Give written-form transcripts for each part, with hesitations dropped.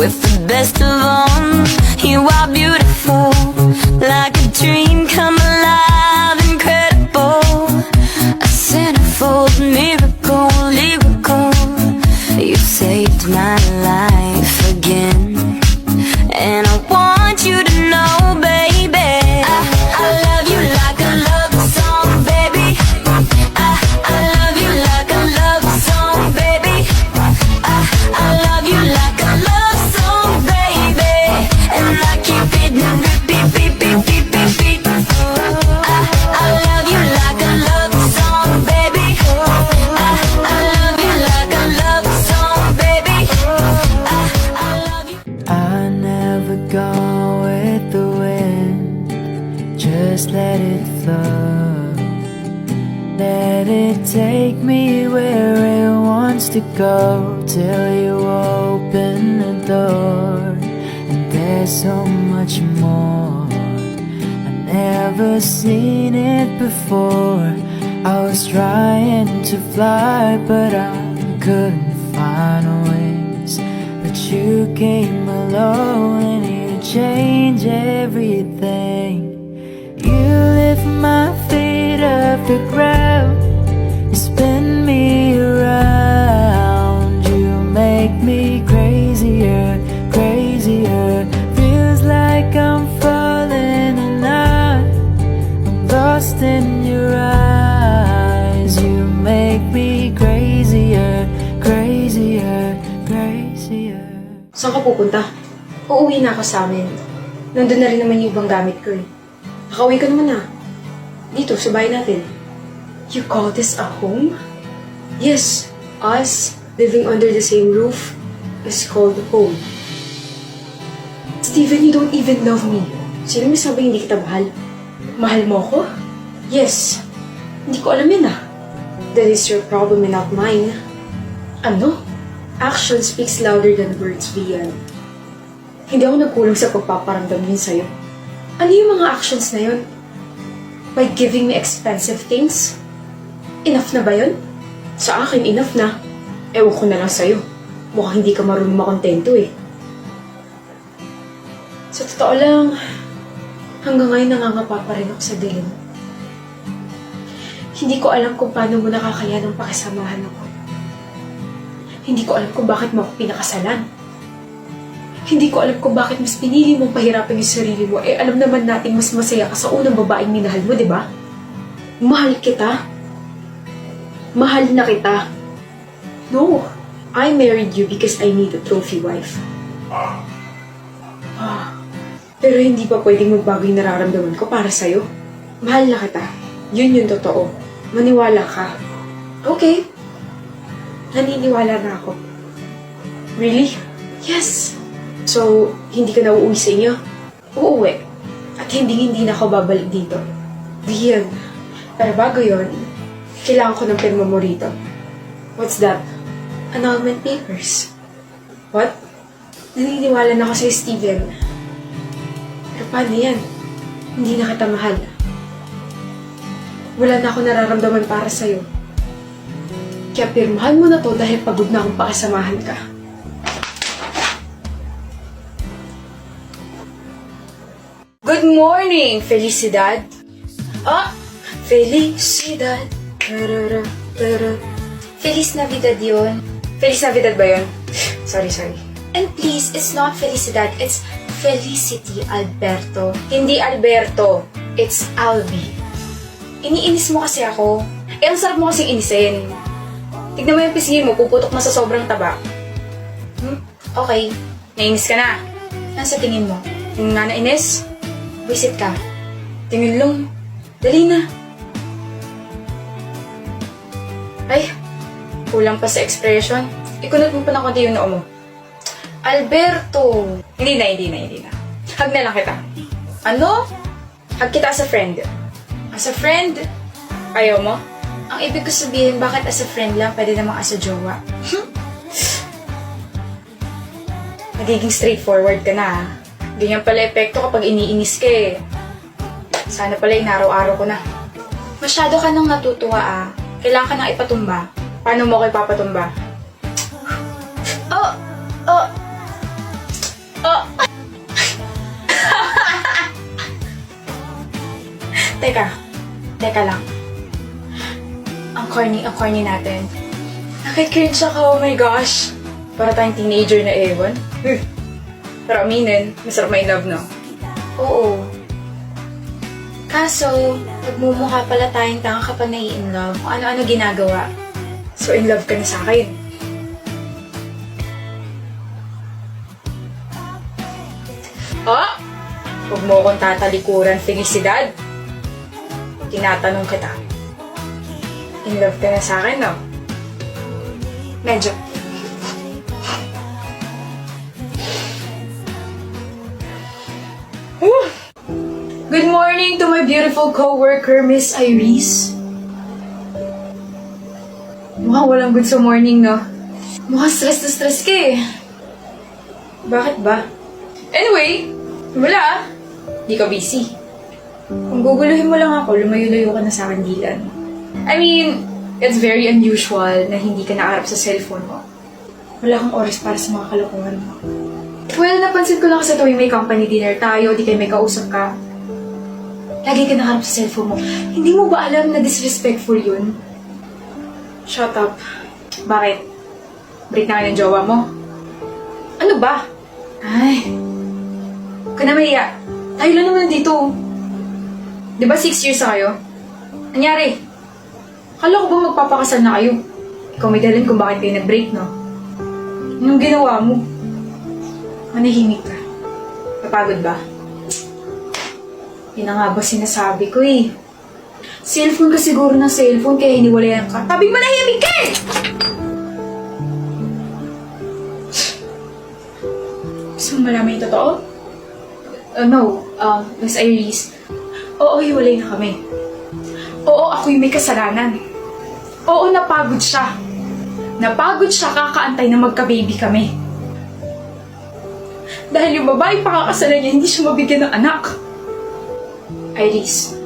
with the best of them. You are beautiful, like a dream come alive, incredible. A centerfold miracle, lyrical. You saved my life again, and I want you to know, baby, I love you like a love song, baby. I love you like a love song, baby. I love you like a love song, baby. And I keep it repeat, beat, beat, beat, beat, beat. I love you like a love song, baby. I love you like a love song, baby. I love you. I never go with the wind, just let it flow. Let it take me where it wants to go, till you open the door. And there's so much more, I've never seen it before. I was trying to fly, but I couldn't find wings. But you came along and you changed everything. You lift my feet off the ground, you spin me around. You make me crazier, crazier. Feels like I'm falling in love, I'm lost in your eyes. You make me crazier, crazier, crazier. Saan ka pupunta? Uuwi na ako sa amin. Nandun na rin naman yung ibang gamit ko eh. Nakauwi ka naman na. Dito, sa bahay natin. You call this a home? Yes, us living under the same roof is called home. Steven, you don't even love me. Sino may sabi hindi kita mahal? Mahal mo ako? Yes. Hindi ko alam yun ah. That is your problem and not mine. Ano? Action speaks louder than words, Vian. Hindi ako nagkulang sa pagpaparamdam yun sa'yo. Ano yung mga actions na yun? By giving me expensive things? Enough na ba yun? Sa akin, enough na. Ewan ko na lang sa'yo. Mukhang hindi ka marunong makontento eh. Sa totoo lang, hanggang ngayon nangangapa pa rin ako sa dilim. Hindi ko alam kung paano mo nakakayanang pakisamahan ako. Hindi ko alam kung bakit mo ako pinakasalan. Hindi ko alam kung bakit mas pinili mong pahirapan yung sarili mo. Eh, alam naman natin mas masaya ka sa unang babaeng minahal mo, di ba? Mahal kita. Mahal na kita. No, I married you because I need a trophy wife. Pero hindi pa pwedeng magbago yung nararamdaman ko para sa'yo. Mahal na kita. Yun yung totoo. Maniwala ka. Okay. Naniniwala na ako. Really? Yes. So, hindi ka na uuwi sa inyo? Uuwi. At hindi na ako babalik dito. Diyan. Pero bago yon, kailangan ko ng pirma mo rito. What's that? Annulment papers. What? Naniniwala na ako sa'yo, Steven. Pero paano yan? Hindi na kita mahal. Wala na ako nararamdaman para sa'yo. Kaya pirmahan mo na to dahil pagod na akong pakasamahan ka. Good morning, Felicidad. Felicidad. Tarara, tarara. Feliz Navidad yun. Feliz Navidad ba yun? Sorry. And please, it's not Felicidad, it's Felicity, Alberto. Hindi Alberto. It's Albi. Iniinis mo kasi ako. Eh, ang sarap mo kasing inisin. Tignan mo yung pisngi mo, puputok na sa sobrang taba. Okay, Nainis ka na. ano sa tingin mo? Yung nga nainis, Visit ka. tingin lang. Dali na. Ay, kulang pa sa expression. Ikunot mo pa ng konti yung noo mo. Alberto! Hindi na. Hug na lang kita. Ano? Hug kita as a friend. As a friend? Ayaw mo? Ang ibig ko sabihin, bakit as a friend lang, pwede namang as a jowa? Nagiging straightforward ka na. Ganyan pala epekto kapag iniinis ka eh. Sana pala inaraw-araw ko na. Masyado ka nang natutuwa Kailangan ka nang ipatumba. Paano mo ako ipapatumba? Teka lang. Ang corny natin. Nakikringe ako, oh my gosh. Para tayong teenager na ewan. Pero aminin, masarap may love, no? Oo. Kaso, nagmumukha pala tayong tanga kapag nai-in love. Kung ano-ano ginagawa. So, in love ka na sa akin. Oh! Huwag mo akong tatalikuran, felicidad. Tinatanong kita. In love ka na sa akin, no? Medyo. Whew! Good morning to my beautiful co-worker, Miss Iris. Mukhang walang good sa morning, no? Mukhang stress na stress ka eh. Bakit ba? Anyway, wala. Di ka busy. Kung guguluhin mo lang ako, lumayo-layo ka na sa akin, Dylan. I mean, it's very unusual na hindi ka nakaharap sa cellphone mo. Wala kang oras para sa mga kalokohan mo. Well, napansin ko lang sa tuwing may company dinner tayo, di kayo may kausap ka. Lagi ka nakaharap sa cellphone mo. Hindi mo ba alam na disrespectful yun? Shut up. Bakit? Break na kayo ng jowa mo? Ano ba? Ay. Huwag ka na mahiya. Tayo lang naman dito. Di ba 6 years na kayo? Anyari? Akala ko ba magpapakasal na kayo? Ikaw may dalan kung bakit kayo nag-break, no? Anong ginawa mo? Manahimik ka. Napagod ba? Yun na nga ba sinasabi ko eh. Cellphone ka siguro ng cellphone kaya hiniwalayan ka. Tabing manahimik ka eh! Gusto mo malaman yung totoo? No, Miss Iris. Oo, hiwalay na kami. Oo, ako yung may kasalanan. Oo, napagod siya. Napagod siya kakaantay na magka-baby kami. Dahil yung babae pakakasalan niya, hindi siya mabigyan ng anak. Iris.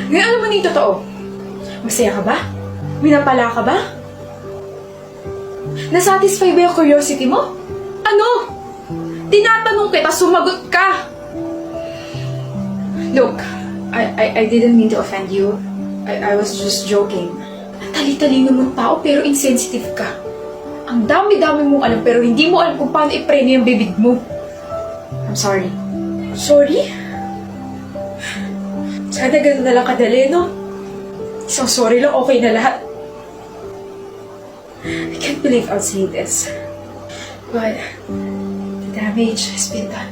Ngayon alam mo na yung totoo. Masaya ka ba? Minapala ka ba? Nasatisfy ba yung curiosity mo? Ano? Tinatanong kita, sumagot ka! Look, I didn't mean to offend you. I was just joking. Tali-talino mong tao pero insensitive ka. Ang dami-dami mong alam pero hindi mo alam kung paano i-preno yung bibig mo. I'm sorry. Sorry? Sana ganun na lang kadali, no? Isang sorry lang, okay na lahat. I can't believe I'll say this. But the damage has been done.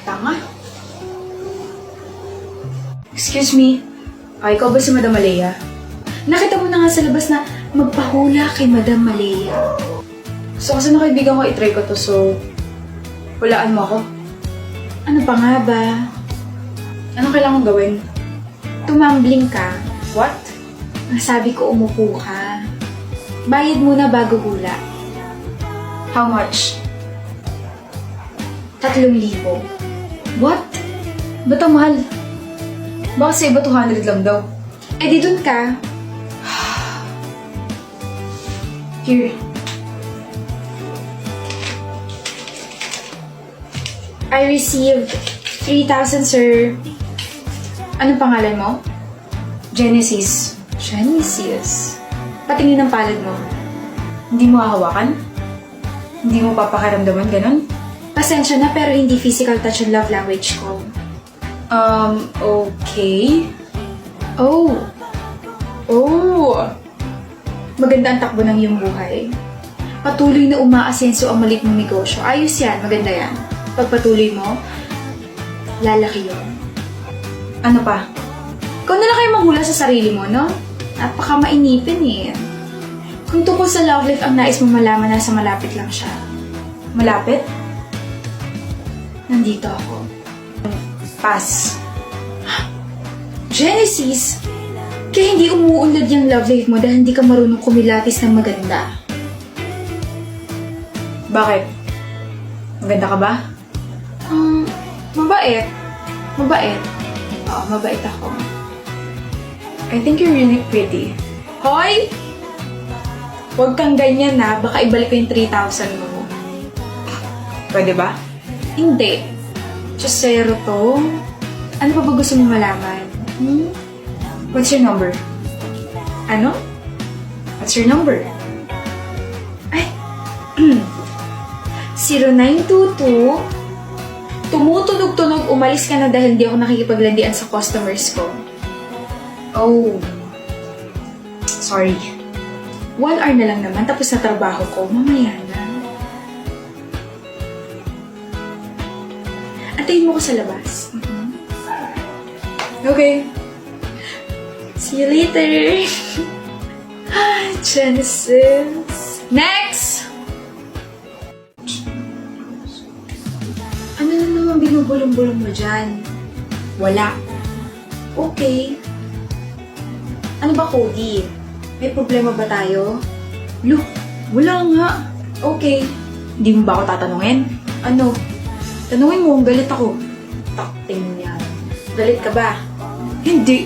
Tama? Excuse me. Ay, ikaw ba si Madam Malaya? Nakita mo na nga sa labas na magpahula kay Madam Malaya. So, kasi na kaibigan ko, itry ko to, so hulaan mo ako. Ano pa nga ba? Anong kailangan gawin? Tumambling ka. What? Nasabi ko umupo ka. Bayad muna bago hula. How much? 3,000. What? Ba't ang mahal? Baka sa iba 200 lang daw. Eh di dun ka. Here. I received 3,000, sir. Anong pangalan mo? Genesis. Genesis. Patingin ng palad mo. Hindi mo hahawakan? Hindi mo papakaramdaman, ganun? Pasensya na pero hindi physical touch ang love language ko. Okay. Oh. Maganda ang takbo ng iyong buhay. Patuloy na umaasenso ang maliit mong negosyo. Ayos yan, maganda yan. Pagpatuloy mo, lalaki yun. Ano pa? Ikaw na lang kayo maghula sa sarili mo, no? Napaka mainipin eh. Kung tungkol sa love life ang nais mo malaman, nasa malapit lang siya. Malapit? Nandito ako. Pass. Genesis! Kaya hindi umuunlad yung love life mo dahil hindi ka marunong kumilatis ng maganda. Bakit? Maganda ka ba? Mabait. Mabait. Oo, mabait ako. I think you're really pretty. Hoy! Huwag kang ganyan na, baka ibalik ko yung 3,000 mo. Pwede ba? Hindi. Chosero to. Ano pa ba gusto mong malaman? What's your number? Ano? What's your number? Ay. 0922. Tumutunog-tunog, umalis ka na dahil hindi ako nakikipaglandian sa customers ko. Oh. Sorry. 1 hour na lang naman, tapos na trabaho ko. Mamaya na. Antayin mo ko sa labas. Okay. See you later. Genesis. Next! Ano na naman binubulong-bulong mo dyan? Wala. Okay. Ano ba, Cody? May problema ba tayo? Look, wala nga. Okay. Hindi mo ba ako tatanungin? Ano? Tanungin mo, galit ako. Takting niya. Galit ka ba? Hindi.